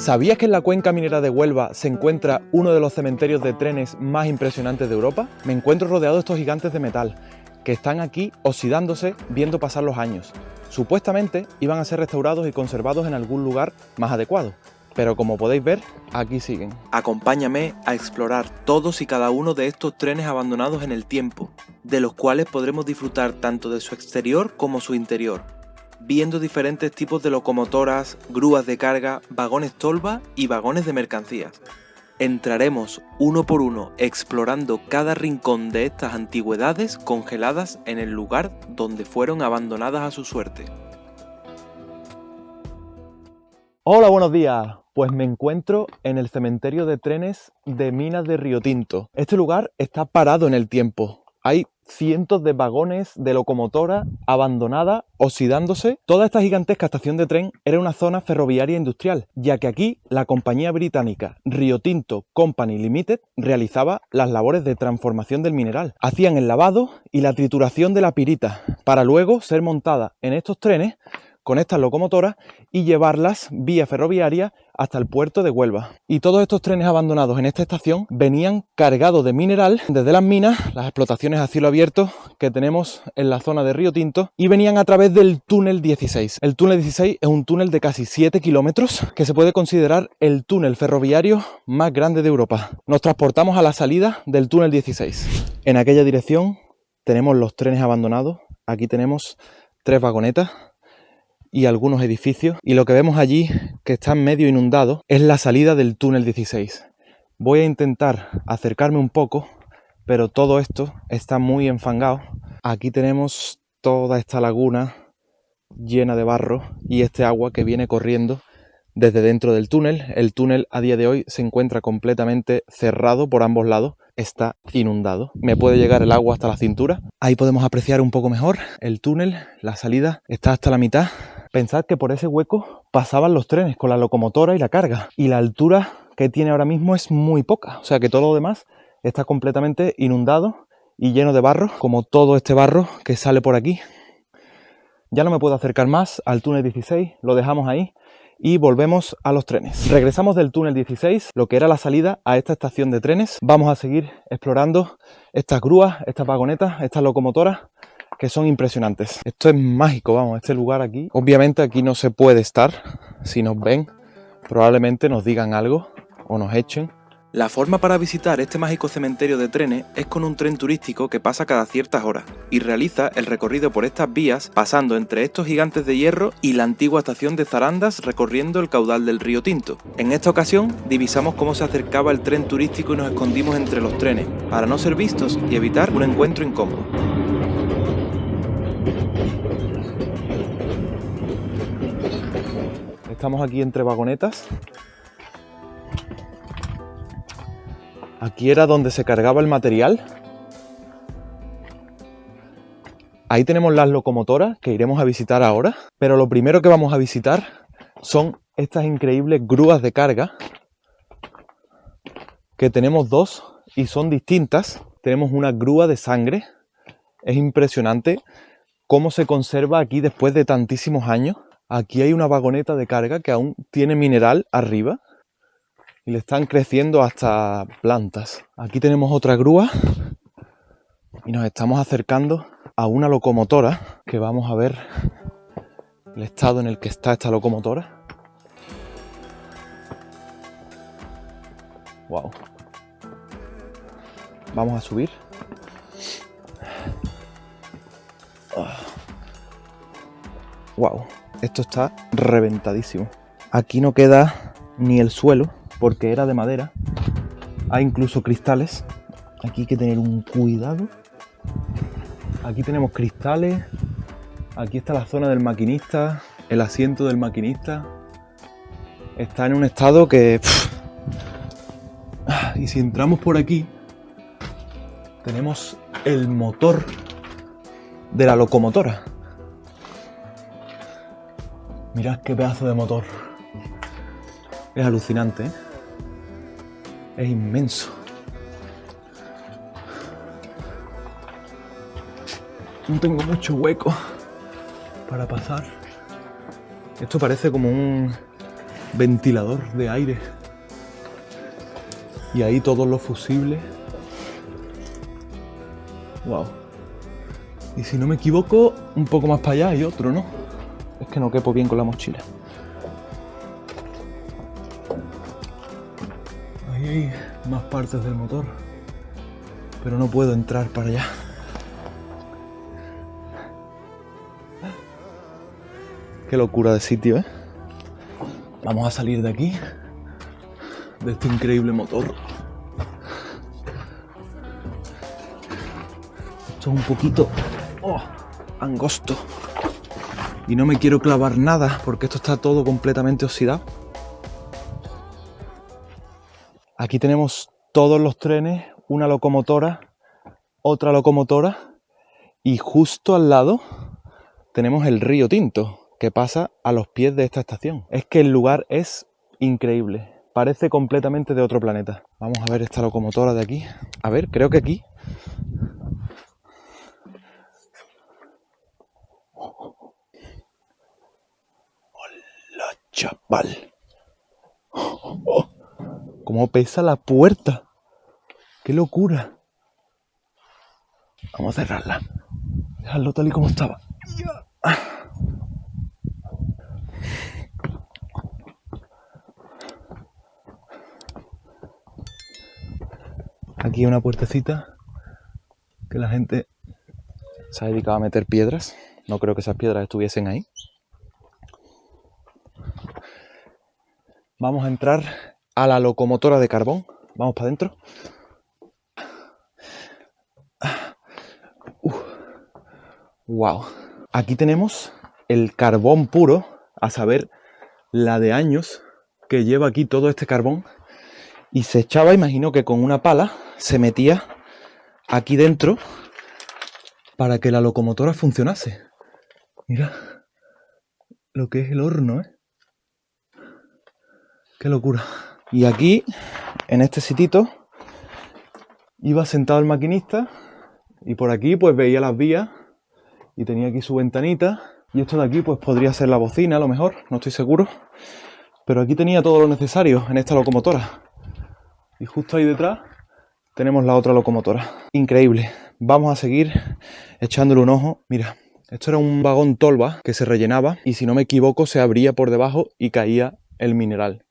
¿Sabías que en la cuenca minera de Huelva se encuentra uno de los cementerios de trenes más impresionantes de Europa? Me encuentro rodeado de estos gigantes de metal, que están aquí oxidándose viendo pasar los años. Supuestamente iban a ser restaurados y conservados en algún lugar más adecuado, pero como podéis ver, aquí siguen. Acompáñame a explorar todos y cada uno de estos trenes abandonados en el tiempo, de los cuales podremos disfrutar tanto de su exterior como su interior, viendo diferentes tipos de locomotoras, grúas de carga, vagones tolva y vagones de mercancías. Entraremos uno por uno explorando cada rincón de estas antigüedades congeladas en el lugar donde fueron abandonadas a su suerte. Hola, buenos días. Pues me encuentro en el cementerio de trenes de Minas de Riotinto. Este lugar está parado en el tiempo. Hay cientos de vagones de locomotora abandonada, oxidándose. Toda esta gigantesca estación de tren era una zona ferroviaria industrial, ya que aquí la compañía británica Rio Tinto Company Limited realizaba las labores de transformación del mineral. Hacían el lavado y la trituración de la pirita, para luego ser montada en estos trenes con estas locomotoras y llevarlas vía ferroviaria hasta el puerto de Huelva. Y todos estos trenes abandonados en esta estación venían cargados de mineral desde las minas, las explotaciones a cielo abierto que tenemos en la zona de Rio Tinto, y venían a través del túnel 16. El túnel 16 es un túnel de casi 7 kilómetros que se puede considerar el túnel ferroviario más grande de Europa. Nos transportamos a la salida del túnel 16. En aquella dirección tenemos los trenes abandonados. Aquí tenemos 3 vagonetas y algunos edificios, y lo que vemos allí, que está medio inundado, es la salida del túnel 16. Voy a intentar acercarme un poco, pero todo esto está muy enfangado. Aquí tenemos toda esta laguna llena de barro y este agua que viene corriendo desde dentro del túnel. El túnel a día de hoy se encuentra completamente cerrado por ambos lados, está inundado. Me puede llegar el agua hasta la cintura. Ahí podemos apreciar un poco mejor el túnel, la salida está hasta la mitad. Pensad que por ese hueco pasaban los trenes con la locomotora y la carga, y la altura que tiene ahora mismo es muy poca, o sea que todo lo demás está completamente inundado y lleno de barro, como todo este barro que sale por aquí. Ya no me puedo acercar más al túnel 16, lo dejamos ahí y volvemos a los trenes. Regresamos del túnel 16, lo que era la salida a esta estación de trenes. Vamos a seguir explorando estas grúas, estas vagonetas, estas locomotoras, que son impresionantes. Esto es mágico, vamos, este lugar aquí. Obviamente aquí no se puede estar. Si nos ven, probablemente nos digan algo o nos echen. La forma para visitar este mágico cementerio de trenes es con un tren turístico que pasa cada ciertas horas y realiza el recorrido por estas vías, pasando entre estos gigantes de hierro y la antigua estación de Zarandas, recorriendo el caudal del río Tinto. En esta ocasión divisamos cómo se acercaba el tren turístico y nos escondimos entre los trenes para no ser vistos y evitar un encuentro incómodo. Estamos aquí entre vagonetas. Aquí era donde se cargaba el material. Ahí tenemos las locomotoras que iremos a visitar ahora. Pero lo primero que vamos a visitar son estas increíbles grúas de carga, que tenemos 2 y son distintas. Tenemos una grúa de sangre. Es impresionante cómo se conserva aquí después de tantísimos años. Aquí hay una vagoneta de carga que aún tiene mineral arriba y le están creciendo hasta plantas. Aquí tenemos otra grúa y nos estamos acercando a una locomotora, que vamos a ver el estado en el que está esta locomotora. Wow. Vamos a subir. Wow. Esto está reventadísimo. Aquí no queda ni el suelo porque era de madera. Hay incluso cristales. Aquí hay que tener un cuidado. Aquí tenemos cristales. Aquí está la zona del maquinista. El asiento del maquinista está en un estado que... Y si entramos por aquí, tenemos el motor de la locomotora. Mirad qué pedazo de motor. Es alucinante, ¿eh? Es inmenso. No tengo mucho hueco para pasar. Esto parece como ventilador de aire. Y ahí todos los fusibles. Wow. Y si no me equivoco, un poco más para allá hay otro, ¿no? Es que no quepo bien con la mochila. Ahí hay más partes del motor, pero no puedo entrar para allá. Qué locura de sitio, ¿eh? Vamos a salir de aquí, de este increíble motor. Esto es un poquito angosto. Y no me quiero clavar nada porque esto está todo completamente oxidado. Aquí tenemos todos los trenes, una locomotora, otra locomotora y justo al lado tenemos el río Tinto que pasa a los pies de esta estación. Es que el lugar es increíble, parece completamente de otro planeta. Vamos a ver esta locomotora de aquí. A ver, creo que aquí. ¡Hola, chaval! ¡Cómo pesa la puerta! ¡Qué locura! Vamos a cerrarla. Dejarlo tal y como estaba. Aquí hay una puertecita que la gente se ha dedicado a meter piedras. No creo que esas piedras estuviesen ahí. Vamos a entrar a la locomotora de carbón. Vamos para adentro. Wow. Aquí tenemos el carbón puro, a saber, la de años que lleva aquí todo este carbón. Y se echaba, imagino que con una pala, se metía aquí dentro para que la locomotora funcionase. Mira lo que es el horno, ¿eh? ¡Qué locura! Y aquí, en este sitito, iba sentado el maquinista y por aquí pues veía las vías y tenía aquí su ventanita. Y esto de aquí pues podría ser la bocina a lo mejor, no estoy seguro. Pero aquí tenía todo lo necesario en esta locomotora. Y justo ahí detrás tenemos la otra locomotora. Increíble. Vamos a seguir echándole un ojo. Mira, esto era un vagón tolva que se rellenaba y si no me equivoco se abría por debajo y caía el mineral.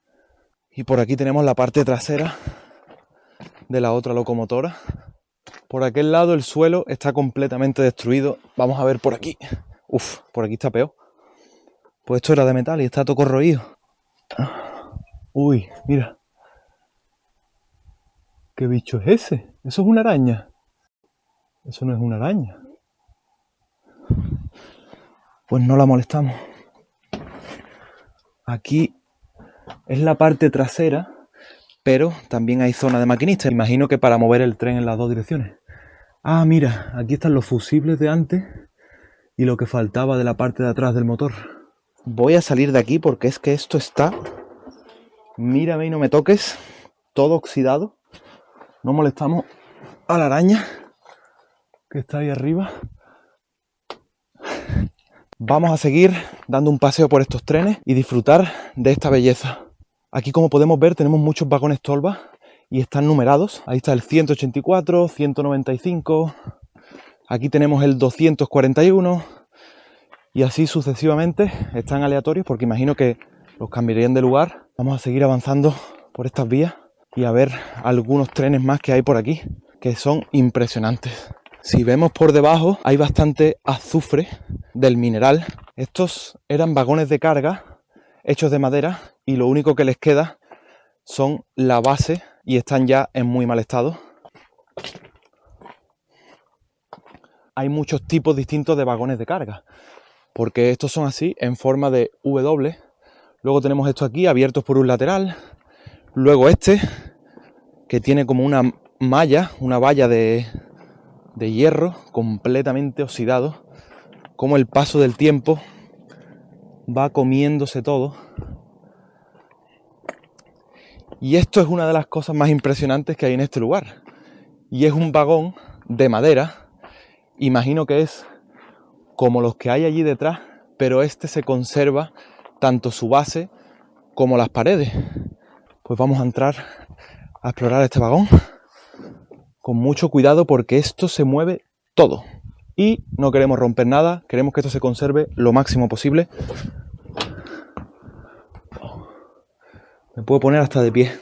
Y por aquí tenemos la parte trasera de la otra locomotora. Por aquel lado el suelo está completamente destruido. Vamos a ver por aquí. Uf, por aquí está peor. Pues esto era de metal y está todo corroído. Uy, mira. ¿Qué bicho es ese? Eso es una araña. Eso no es una araña. Pues no la molestamos. Aquí es la parte trasera, pero también hay zona de maquinista. Imagino que para mover el tren en las dos direcciones. Ah, mira, aquí están los fusibles de antes y lo que faltaba de la parte de atrás del motor. Voy a salir de aquí porque es que esto está... Mírame y no me toques. Todo oxidado. No molestamos a la araña que está ahí arriba. Vamos a seguir dando un paseo por estos trenes y disfrutar de esta belleza. Aquí, como podemos ver, tenemos muchos vagones tolva y están numerados. Ahí está el 184, 195. Aquí tenemos el 241 y así sucesivamente. Están aleatorios porque imagino que los cambiarían de lugar. Vamos a seguir avanzando por estas vías y a ver algunos trenes más que hay por aquí, que son impresionantes. Si vemos por debajo hay bastante azufre del mineral. Estos eran vagones de carga hechos de madera y lo único que les queda son la base y están ya en muy mal estado. Hay muchos tipos distintos de vagones de carga, porque estos son así en forma de W. Luego tenemos esto aquí abiertos por un lateral. Luego este que tiene como una malla, una valla de hierro completamente oxidado, como el paso del tiempo va comiéndose todo. Y esto es una de las cosas más impresionantes que hay en este lugar, y es un vagón de madera. Imagino que es como los que hay allí detrás, pero este se conserva tanto su base como las paredes. Pues vamos a entrar a explorar este vagón con mucho cuidado porque esto se mueve todo. Y no queremos romper nada, queremos que esto se conserve lo máximo posible. Me puedo poner hasta de pie.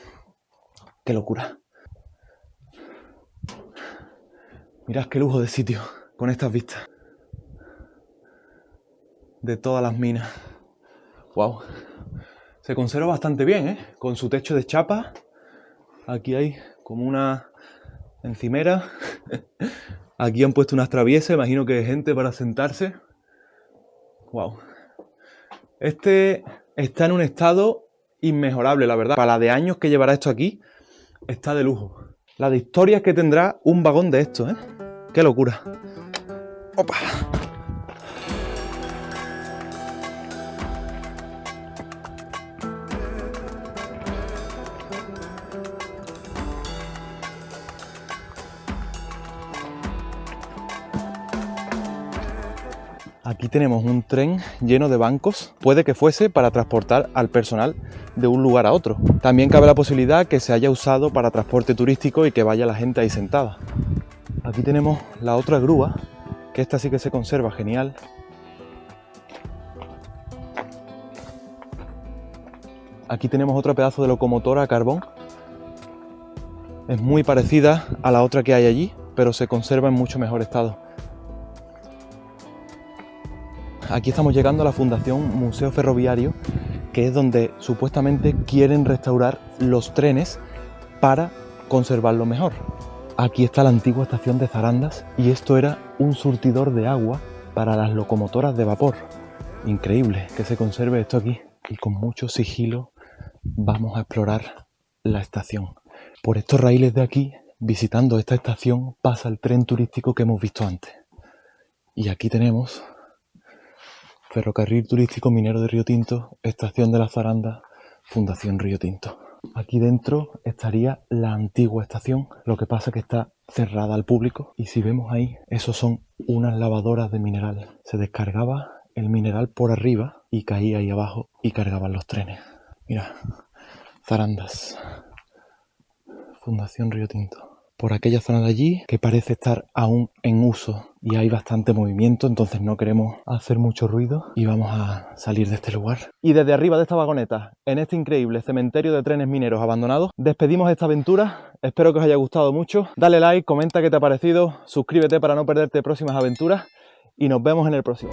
¡Qué locura! Mirad qué lujo de sitio con estas vistas de todas las minas. ¡Wow! Se conserva bastante bien, ¿eh? Con su techo de chapa. Aquí hay como una encimera. Aquí han puesto unas traviesas, imagino que hay gente para sentarse. ¡Wow! Este está en un estado inmejorable, la verdad. Para la de años que llevará esto aquí, está de lujo. La de historias que tendrá un vagón de esto, ¿eh? ¡Qué locura! ¡Opa! Aquí tenemos un tren lleno de bancos, puede que fuese para transportar al personal de un lugar a otro. También cabe la posibilidad que se haya usado para transporte turístico y que vaya la gente ahí sentada. Aquí tenemos la otra grúa, que esta sí que se conserva genial. Aquí tenemos otro pedazo de locomotora a carbón. Es muy parecida a la otra que hay allí, pero se conserva en mucho mejor estado. Aquí estamos llegando a la Fundación Museo Ferroviario, que es donde supuestamente quieren restaurar los trenes para conservarlo mejor. Aquí está la antigua estación de Zarandas y esto era un surtidor de agua para las locomotoras de vapor. Increíble que se conserve esto aquí. Y con mucho sigilo vamos a explorar la estación. Por estos raíles de aquí, visitando esta estación, pasa el tren turístico que hemos visto antes. Y aquí tenemos Ferrocarril Turístico Minero de Río Tinto, Estación de las Zarandas, Fundación Río Tinto. Aquí dentro estaría la antigua estación, lo que pasa es que está cerrada al público y si vemos ahí, esos son unas lavadoras de mineral. Se descargaba el mineral por arriba y caía ahí abajo y cargaban los trenes. Mira, Zarandas, Fundación Río Tinto. Por aquella zona de allí que parece estar aún en uso y hay bastante movimiento, entonces no queremos hacer mucho ruido y vamos a salir de este lugar. Y desde arriba de esta vagoneta, en este increíble cementerio de trenes mineros abandonados, despedimos esta aventura. Espero que os haya gustado mucho. Dale like, comenta qué te ha parecido, suscríbete para no perderte próximas aventuras y nos vemos en el próximo.